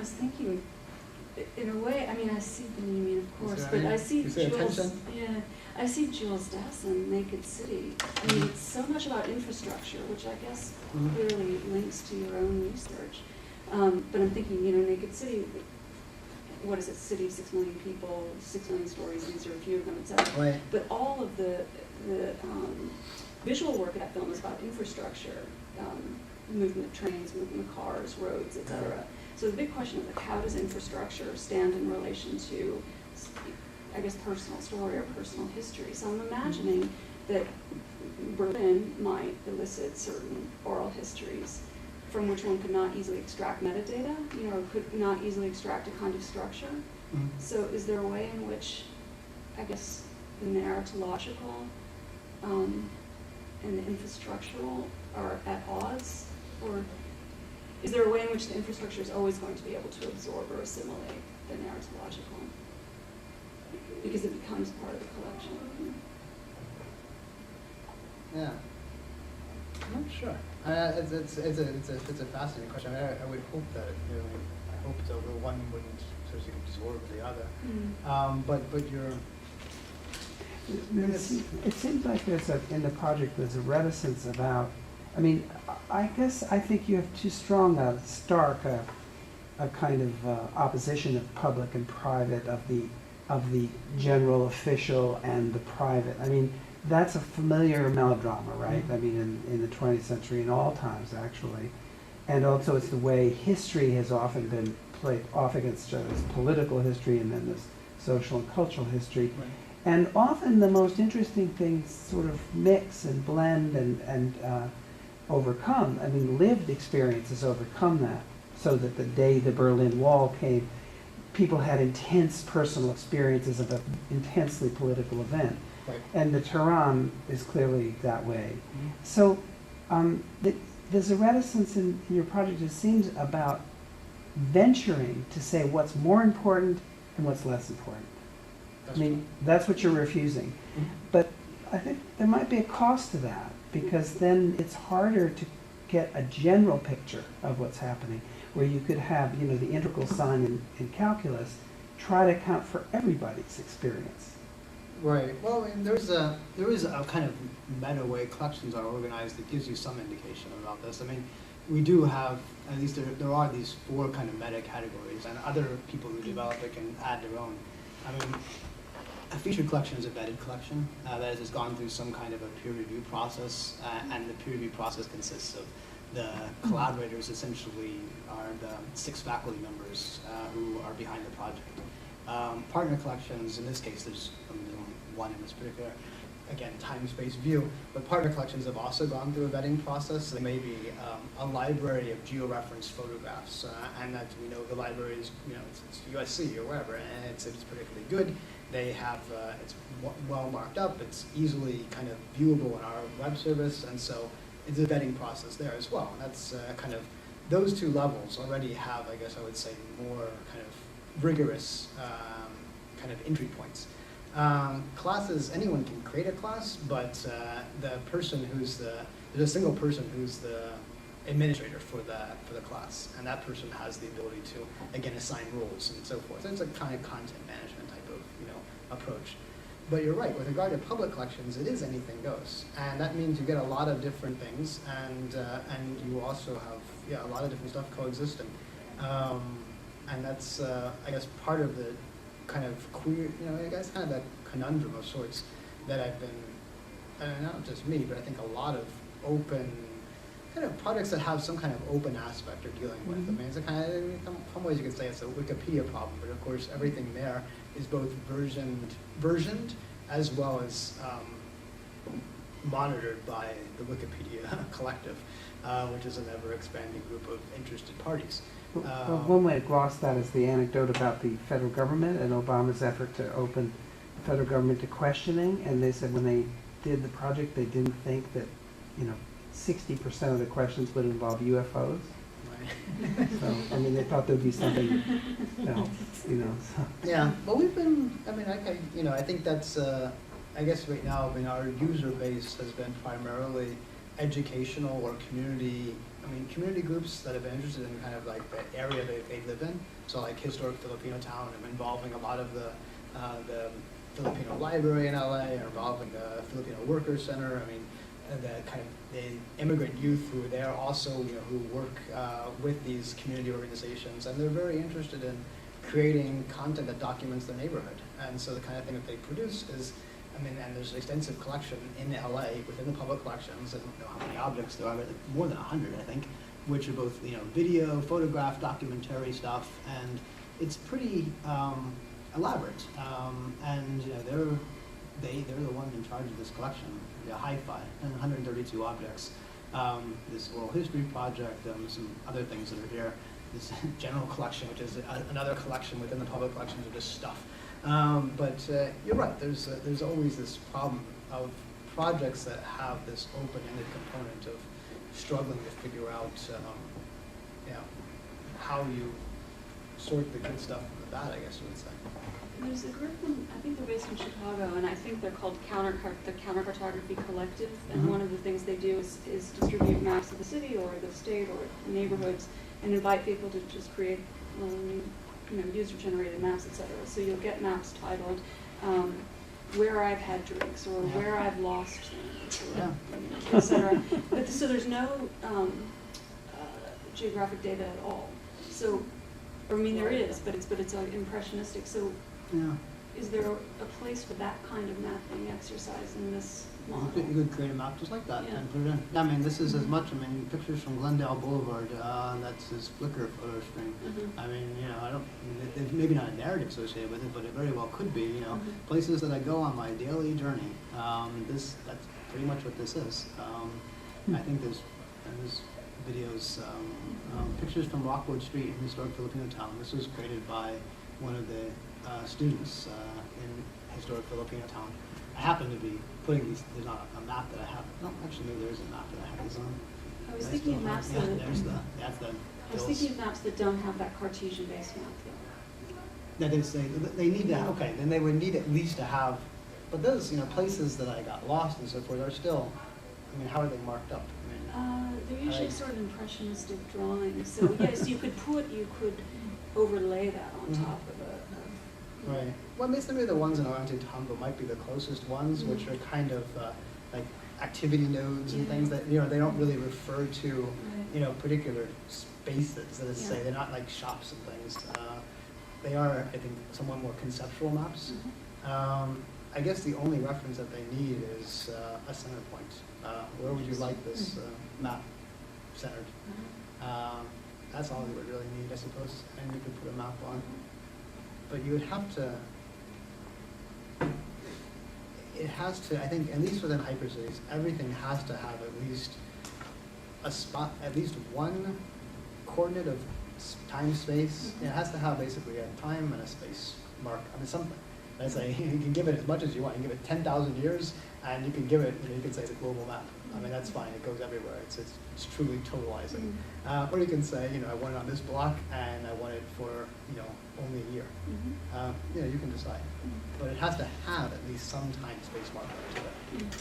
was thinking, in a way, I mean, I see what you mean, of course, but I see Jules, yeah, I see Jules Dassin, Naked City. I mean, it's so much about infrastructure, which I guess clearly links to your own research. But I'm thinking, Naked City, what is it, city, 6 million people, 6 million stories, these are a few of them, et cetera. Right. But all of the visual work of that film is about infrastructure, movement of trains, movement of cars, roads, et cetera. So the big question is, like, how does infrastructure stand in relation to, I guess, personal story or personal history? So I'm imagining that Berlin might elicit certain oral histories from which one could not easily extract metadata, or could not easily extract a kind of structure. So is there a way in which, I guess, the narratological and the infrastructural are at odds? Or is there a way in which the infrastructure is always going to be able to absorb or assimilate the narratological? Because it becomes part of the collection. Yeah. I'm not sure. It's a fascinating question. I would hope that I hope that one wouldn't sort of absorb the other. But you're. It seems like in the project there's a reticence about. I mean, I think you have too strong a kind of opposition of public and private, of the general official and the private. I mean, that's a familiar melodrama, right? I mean, in the 20th century, in all times, actually. And also it's the way history has often been played off against each other. There's political history and then there's social and cultural history. Right. And often the most interesting things sort of mix and blend and overcome. I mean, lived experiences overcome that, so that the day the Berlin Wall came, people had intense personal experiences of an intensely political event. Right. And the Tehran is clearly that way. So there's a reticence in your project, it seems, about venturing to say what's more important and what's less important. I mean, that's what you're refusing. But I think there might be a cost to that, because then it's harder to get a general picture of what's happening, where you could have, the integral sign in calculus try to account for everybody's experience. Right. Well, and there is a kind of meta way collections are organized that gives you some indication about this. I mean, we do have, at least there are these 4 kind of meta categories, and other people who develop it can add their own. I mean, a featured collection is a vetted collection that has gone through some kind of a peer review process, and the peer review process consists of the collaborators essentially are the 6 faculty members who are behind the project. Partner collections, in this case, there's only one in this particular, again, time-space view, but partner collections have also gone through a vetting process. There may be a library of geo-referenced photographs, and that we know the library is, it's USC or wherever, and it's particularly good. They have, it's well marked up, it's easily kind of viewable in our web service, and so it's a vetting process there as well. And that's kind of, those 2 levels already have, I guess I would say, more kind of rigorous kind of entry points. Classes, anyone can create a class, but the person there's a single person who's the administrator for the class, and that person has the ability to, again, assign roles and so forth. It's a kind of content management type of, approach. But you're right, with regard to public collections, it is anything goes, and that means you get a lot of different things, and you also have a lot of different stuff coexisting, and that's I guess part of the kind of queer, I guess kind of that conundrum of sorts that I've been, and not just me, but I think a lot of open kind of projects that have some kind of open aspect are dealing with. I mean, it's a kind of, in some ways you could say it's a Wikipedia problem, but of course everything there is both versioned as well as monitored by the Wikipedia collective, which is an ever-expanding group of interested parties. Well, one way to gloss that is the anecdote about the federal government and Obama's effort to open the federal government to questioning, and they said when they did the project they didn't think that 60% of the questions would involve UFOs. Right. So, I mean, they thought there'd be something else, So. Yeah, well, we've been, I think that's, I guess right now, our user base has been primarily educational or community I mean, community groups that have been interested in kind of like the area they live in. So like historic Filipino town, and involving a lot of the Filipino library in LA, or involving the Filipino Workers Center. I mean, the kind of the immigrant youth who are there also, who work with these community organizations, and they're very interested in creating content that documents their neighborhood. And so the kind of thing that they produce is, and there's an extensive collection in LA within the public collections, and I don't know how many objects there are, but more than 100, I think, which are both, video, photograph, documentary stuff, and it's pretty elaborate. And they're the one in charge of this collection, the Hi-Fi, and 132 objects. This oral history project, some other things that are here. This general collection, which is another collection within the public collections of just stuff. But you're right, there's always this problem of projects that have this open-ended component of struggling to figure out how you sort the good stuff from the bad, I guess you would say. There's a group, I think they're based in Chicago, and I think they're called the Countercartography Collective, and one of the things they do is distribute maps of the city or the state or neighborhoods, and invite people to just create user-generated maps, etc. So you'll get maps titled where I've had drinks, or where I've lost things, or, etc. But so there's no geographic data at all. So, there is, but it's impressionistic. So, is there a place for that kind of mapping exercise in this model? You could create a map just like that and put it in. This is as much, pictures from Glendale Boulevard, that's his Flickr photo stream. There's maybe not a narrative associated with it, but it very well could be, places that I go on my daily journey. That's pretty much what this is. I think there's videos, pictures from Rockwood Street in historic Filipino town. This was created by one of the students in historic Filipino town. I happen to be putting these, there's not a map that I have. No, actually, maybe there is a map that I have these on. I was thinking of maps that... I was thinking of maps that don't have that Cartesian-based map, though. That is, they need to have, okay, then they would need at least to have, but those, places that I got lost and so forth are still, how are they marked up? They're usually sort of impressionistic drawings. So yes, you could overlay that on top of a... Right. Well, maybe the ones in Ollantaytambo might be the closest ones, which are kind of like activity nodes and things that, they don't really refer to, particular spaces, that is to say. They're not like shops and things. They are, I think, somewhat more conceptual maps. I guess the only reference that they need is a center point. Where would you like this map centered? That's all they would really need, I suppose, and you could put a map on. But you would have to, it has to, I think, at least within HyperCities, everything has to have at least a spot, at least one coordinate of time, space. It has to have basically a time and a space mark, something. I say you can give it as much as you want. You can give it 10,000 years, and you can give it, you can say it's a global map. That's fine. It goes everywhere. It's truly totalizing. Or you can say, I want it on this block, and I want it for, only a year. You can decide. But it has to have at least some time space marker to it.